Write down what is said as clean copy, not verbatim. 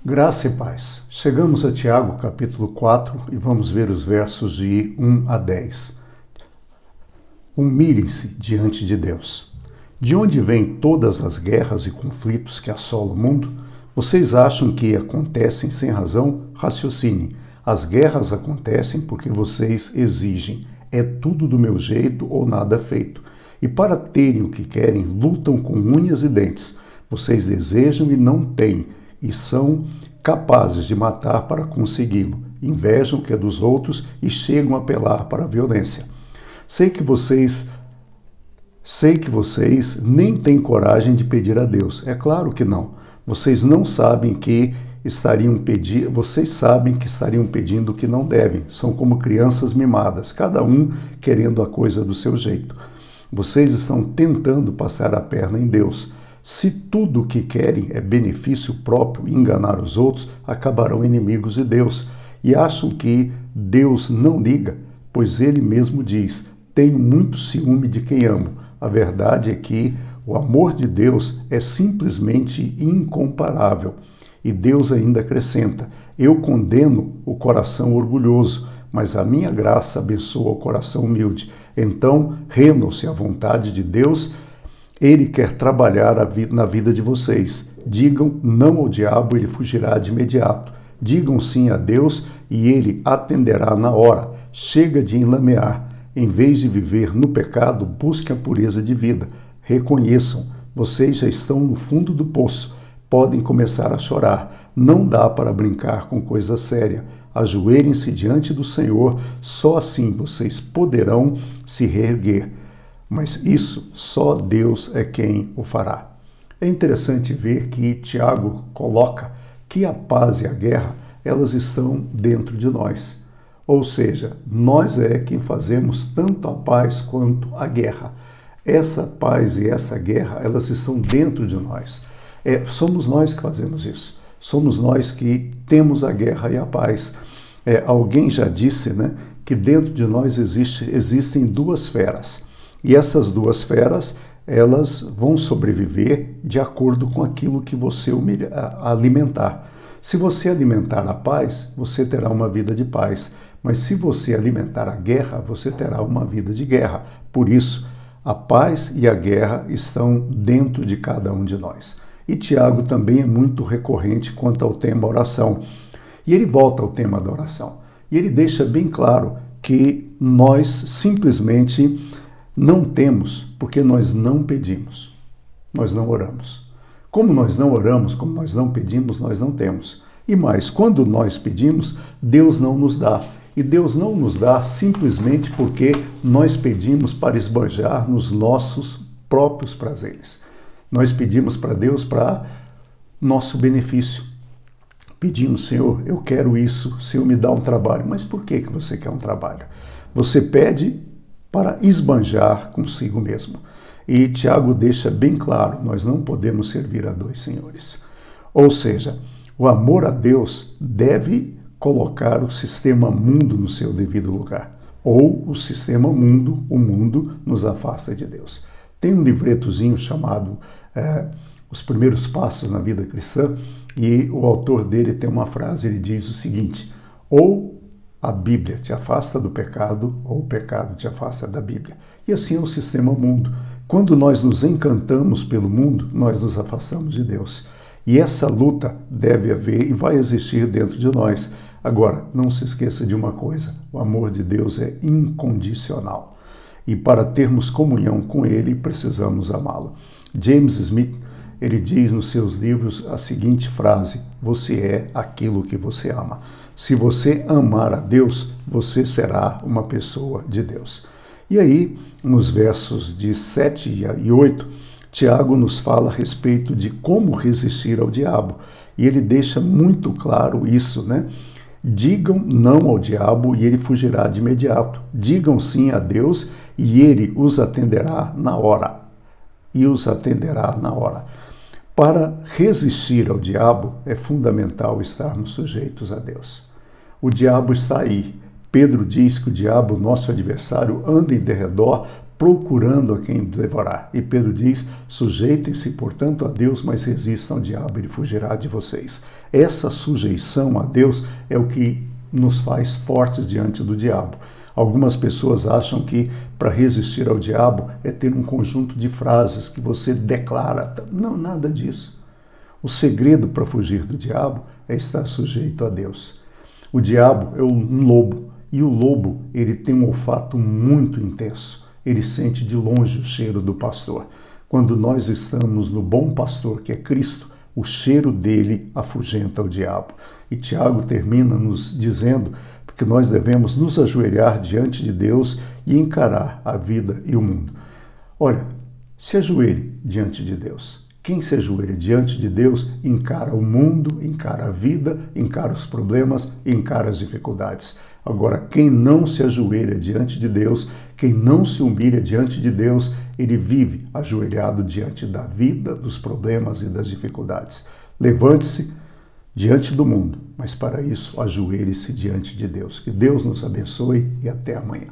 Graça e paz. Chegamos a Tiago, capítulo 4, e vamos ver os versos de 1 a 10. Humilhem-se diante de Deus. De onde vêm todas as guerras e conflitos que assolam o mundo? Vocês acham que acontecem sem razão? Raciocinem. As guerras acontecem porque vocês exigem. É tudo do meu jeito ou nada feito. E para terem o que querem, lutam com unhas e dentes. Vocês desejam e não têm, e são capazes de matar para consegui-lo. Invejam o que é dos outros e chegam a apelar para a violência. Sei que vocês nem têm coragem de pedir a Deus. É claro que não. Vocês sabem que estariam pedindo o que não devem. São como crianças mimadas, cada um querendo a coisa do seu jeito. Vocês estão tentando passar a perna em Deus. Se tudo o que querem é benefício próprio e enganar os outros, acabarão inimigos de Deus. E acham que Deus não liga, pois Ele mesmo diz: tenho muito ciúme de quem amo. A verdade é que o amor de Deus é simplesmente incomparável. E Deus ainda acrescenta: eu condeno o coração orgulhoso, mas a minha graça abençoa o coração humilde. Então, rendam-se à vontade de Deus. Ele quer trabalhar na vida de vocês. Digam não ao diabo, ele fugirá de imediato. Digam sim a Deus e ele atenderá na hora. Chega de enlamear. Em vez de viver no pecado, busquem a pureza de vida. Reconheçam, vocês já estão no fundo do poço. Podem começar a chorar. Não dá para brincar com coisa séria. Ajoelhem-se diante do Senhor. Só assim vocês poderão se reerguer. Mas isso só Deus é quem o fará. É interessante ver que Tiago coloca que a paz e a guerra, elas estão dentro de nós. Ou seja, nós é quem fazemos tanto a paz quanto a guerra. Essa paz e essa guerra, elas estão dentro de nós. Somos nós que fazemos isso. Somos nós que temos a guerra e a paz. Alguém já disse, que dentro de nós existem duas feras. E essas duas feras, elas vão sobreviver de acordo com aquilo que você alimentar. Se você alimentar a paz, você terá uma vida de paz. Mas se você alimentar a guerra, você terá uma vida de guerra. Por isso, a paz e a guerra estão dentro de cada um de nós. E Tiago também é muito recorrente quanto ao tema oração. E ele volta ao tema da oração. E ele deixa bem claro que nós simplesmente não temos porque nós não pedimos, nós não oramos. Como nós não oramos, como nós não pedimos, nós não temos. E mais, quando nós pedimos, Deus não nos dá. E Deus não nos dá simplesmente porque nós pedimos para esbanjar nos nossos próprios prazeres. Nós pedimos para Deus para nosso benefício. Pedimos: Senhor, eu quero isso, Senhor, me dá um trabalho. Mas por que você quer um trabalho? Você pede para esbanjar consigo mesmo. E Tiago deixa bem claro, nós não podemos servir a dois senhores. Ou seja, o amor a Deus deve colocar o sistema mundo no seu devido lugar. Ou o sistema mundo, o mundo, nos afasta de Deus. Tem um livretozinho chamado Os Primeiros Passos na Vida Cristã, e o autor dele tem uma frase, ele diz o seguinte: ou a Bíblia te afasta do pecado, ou o pecado te afasta da Bíblia. E assim é o sistema mundo. Quando nós nos encantamos pelo mundo, nós nos afastamos de Deus. E essa luta deve haver e vai existir dentro de nós. Agora, não se esqueça de uma coisa: o amor de Deus é incondicional. E para termos comunhão com Ele, precisamos amá-lo. James Smith, ele diz nos seus livros a seguinte frase: você é aquilo que você ama. Se você amar a Deus, você será uma pessoa de Deus. E aí, nos versos de 7 e 8, Tiago nos fala a respeito de como resistir ao diabo. E ele deixa muito claro isso, Digam não ao diabo e ele fugirá de imediato. Digam sim a Deus e ele os atenderá na hora. Para resistir ao diabo, é fundamental estarmos sujeitos a Deus. O diabo está aí. Pedro diz que o diabo, nosso adversário, anda em derredor procurando a quem devorar. E Pedro diz: sujeitem-se, portanto, a Deus, mas resistam ao diabo, ele fugirá de vocês. Essa sujeição a Deus é o que nos faz fortes diante do diabo. Algumas pessoas acham que para resistir ao diabo é ter um conjunto de frases que você declara. Não, nada disso. O segredo para fugir do diabo é estar sujeito a Deus. O diabo é um lobo, e o lobo ele tem um olfato muito intenso. Ele sente de longe o cheiro do pastor. Quando nós estamos no bom pastor, que é Cristo, o cheiro dele afugenta o diabo. E Tiago termina nos dizendo que nós devemos nos ajoelhar diante de Deus e encarar a vida e o mundo. Olha, se ajoelhe diante de Deus. Quem se ajoelha diante de Deus encara o mundo, encara a vida, encara os problemas, encara as dificuldades. Agora, quem não se ajoelha diante de Deus, quem não se humilha diante de Deus, ele vive ajoelhado diante da vida, dos problemas e das dificuldades. Levante-se diante do mundo, mas para isso ajoelhe-se diante de Deus. Que Deus nos abençoe e até amanhã.